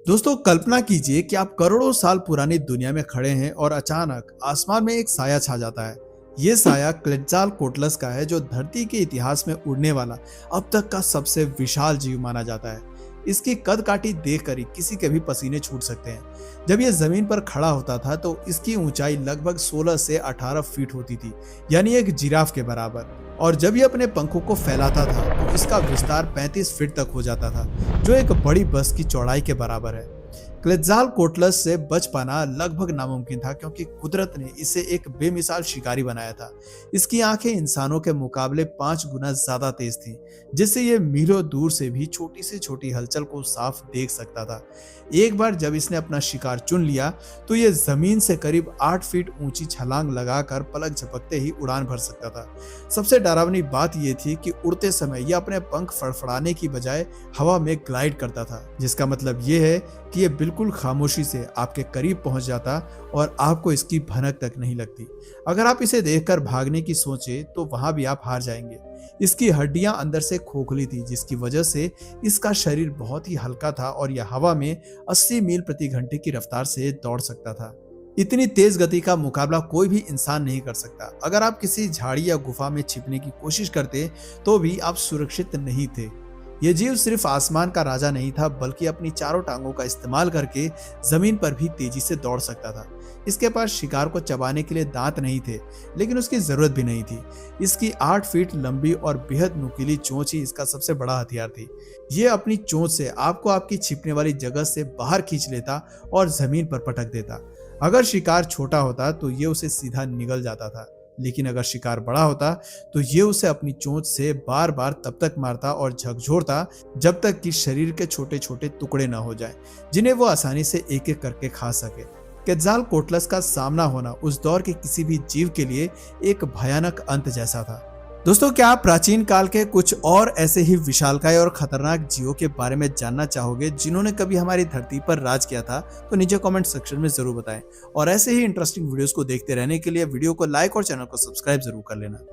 दोस्तों कल्पना कीजिए कि आप करोड़ों साल पुरानी दुनिया में खड़े हैं और अचानक आसमान में एक साया छा जाता है। ये साया क्लेटजालकोटलस का है जो धरती के इतिहास में उड़ने वाला अब तक का सबसे विशाल जीव माना जाता है। इसकी कद काठी देखकर ही किसी के भी पसीने छूट सकते हैं। जब यह जमीन पर खड़ा होता था तो इसकी ऊंचाई लगभग 16 से 18 फीट होती थी, यानी एक जिराफ के बराबर। और जब यह अपने पंखों को फैलाता था तो इसका विस्तार 35 फीट तक हो जाता था, जो एक बड़ी बस की चौड़ाई के बराबर है। क्लेटजालकोटलस से बच पाना लगभग नामुमकिन था क्योंकि कुदरत ने इसे एक बेमिसाल शिकारी बनाया था। इसकी आंखें इंसानों के मुकाबले 5 गुना ज्यादा तेज थीं, जिससे ये मीलों दूर से भी छोटी से छोटी हलचल को साफ देख सकता था। एक बार जब इसने अपना शिकार चुन लिया तो ये जमीन से करीब 8 फीट ऊंची छलांग लगाकर पलक झपकते ही उड़ान भर सकता था। सबसे डरावनी बात यह थी कि उड़ते समय यह अपने पंख फड़फड़ाने की बजाय हवा में ग्लाइड करता था, जिसका मतलब यह है कि यह बिल्कुल खामोशी से आपके करीब पहुंच जाता और आपको इसकी भनक तक नहीं लगती। अगर आप इसे देखकर भागने की सोचे तो वहां भी आप हार जाएंगे। इसकी हड्डियां अंदर से खोखली थी, जिसकी वजह से इसका शरीर बहुत ही हल्का था और यह हवा में 80 मील प्रति घंटे की रफ्तार से दौड़ सकता था। इतनी तेज गति का मुकाबला कोई भी इंसान नहीं कर सकता। अगर आप किसी झाड़ी या गुफा में छिपने की कोशिश करते तो भी आप सुरक्षित नहीं थे। यह जीव सिर्फ आसमान का राजा नहीं था, बल्कि अपनी चारों टांगों का इस्तेमाल करके जमीन पर भी तेजी से दौड़ सकता था। इसके पास शिकार को चबाने के लिए दांत नहीं थे, लेकिन उसकी जरूरत भी नहीं थी। इसकी 8 फीट लंबी और बेहद नुकीली चोंच ही इसका सबसे बड़ा हथियार थी। यह अपनी चोंच से आपको आपकी छिपने वाली जगह से बाहर खींच लेता और जमीन पर पटक देता। अगर शिकार छोटा होता तो ये उसे सीधा निगल जाता था, लेकिन अगर शिकार बड़ा होता तो ये उसे अपनी चोंच से बार बार तब तक मारता और झकझोरता जब तक कि शरीर के छोटे छोटे टुकड़े न हो जाएं, जिन्हें वो आसानी से एक एक करके खा सके। क्लेटजालकोटलस का सामना होना उस दौर के किसी भी जीव के लिए एक भयानक अंत जैसा था। दोस्तों, क्या आप प्राचीन काल के कुछ और ऐसे ही विशालकाय और खतरनाक जीवों के बारे में जानना चाहोगे जिन्होंने कभी हमारी धरती पर राज किया था? तो नीचे कमेंट सेक्शन में जरूर बताएं। और ऐसे ही इंटरेस्टिंग वीडियोस को देखते रहने के लिए वीडियो को लाइक और चैनल को सब्सक्राइब जरूर कर लेना।